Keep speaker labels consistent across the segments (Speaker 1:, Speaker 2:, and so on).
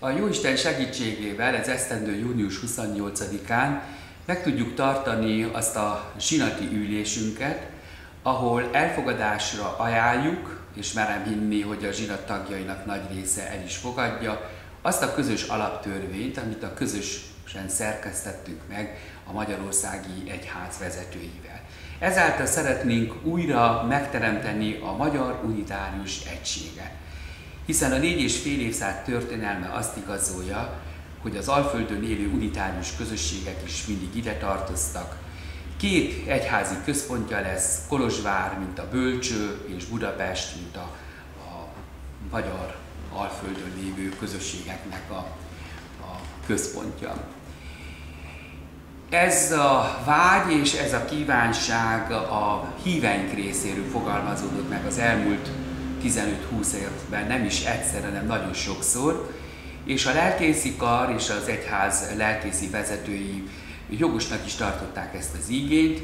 Speaker 1: A Jóisten segítségével ez esztendő június 28-án meg tudjuk tartani azt a zsinati ülésünket, ahol elfogadásra ajánljuk, és merem hinni, hogy a zsinat tagjainak nagy része el is fogadja, azt a közös alaptörvényt, amit a közösen szerkesztettünk meg a Magyarországi Egyház vezetőivel. Ezáltal szeretnénk újra megteremteni a magyar unitárius egységet. Hiszen a 4,5 évszázad történelme azt igazolja, hogy az Alföldön élő unitárius közösségek is mindig ide tartoztak. Két egyházi központja lesz, Kolozsvár, mint a Bölcső, és Budapest, mint a magyar Alföldön lévő közösségeknek a központja. Ez a vágy és ez a kívánság a híveink részéről fogalmazódott meg az elmúlt 15-20 évben, nem is egyszer, hanem nagyon sokszor, és a lelkészi kar és az egyház lelkészi vezetői jogosnak is tartották ezt az igényt.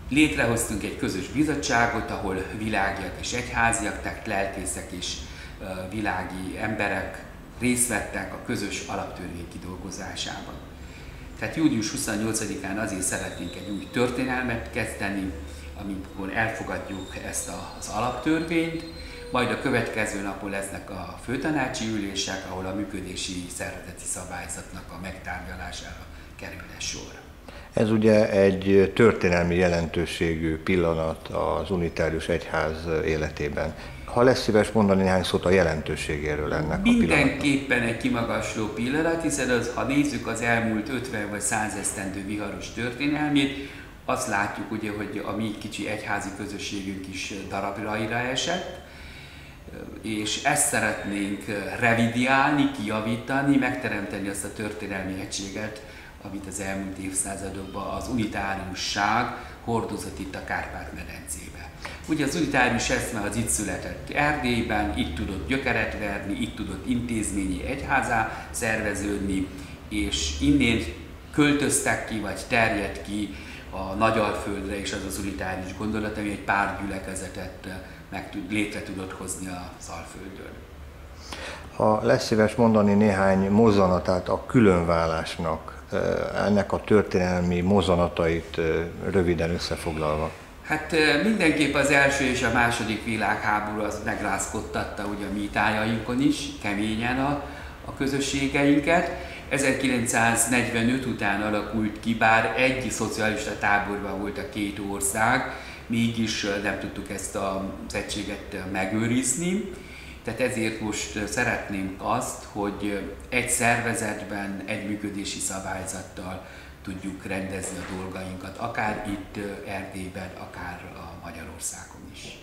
Speaker 1: Létrehoztunk egy közös bizottságot, ahol világiak és egyháziak, tehát lelkészek és világi emberek részt vettek a közös alaptörvény kidolgozásában. Tehát június 28-án azért szeretnénk egy új történelmet kezdeni, amikor elfogadjuk ezt az alaptörvényt, majd a következő napon lesznek a főtanácsi ülések, ahol a működési szervezeti szabályzatnak a megtárgyalására kerül sor.
Speaker 2: Ez ugye egy történelmi jelentőségű pillanat az unitárius egyház életében. Ha lesz szíves mondani néhány szót a jelentőségéről ennek a pillanatnak.
Speaker 1: Mindenképpen egy kimagasló pillanat, hiszen ha nézzük az elmúlt 50 vagy 100 esztendő viharos történelmét, azt látjuk ugye, hogy a mi kicsi egyházi közösségünk is darabjaira esett, és ezt szeretnénk revidiálni, kijavítani, megteremteni azt a történelmi egységet, amit az elmúlt évszázadokban az unitáriusság hordozott itt a Kárpát-medencébe. Ugye az unitárius eszme az itt született Erdélyben, itt tudott gyökeret verni, itt tudott intézményi egyházá szerveződni, és innen költöztek ki, vagy terjedt ki a Nagyalföldre, és az unitárius gondolat, ami egy pár gyülekezetet létre tudott hozni az Alföldön.
Speaker 2: Ha lesz szíves mondani néhány mozzanatát a különválásnak, ennek a történelmi mozzanatait röviden összefoglalva.
Speaker 1: Hát mindenképp az első és a második világháború az megrázkodtatta ugye a mi tájainkon is, keményen a közösségeinket. 1945 után alakult ki, bár egy szocialista táborban volt a két ország, mégis nem tudtuk ezt az egységet megőrizni. Tehát ezért most szeretném azt, hogy egy szervezetben, egy működési szabályzattal tudjuk rendezni a dolgainkat, akár itt Erdélyben, akár a Magyarországon is.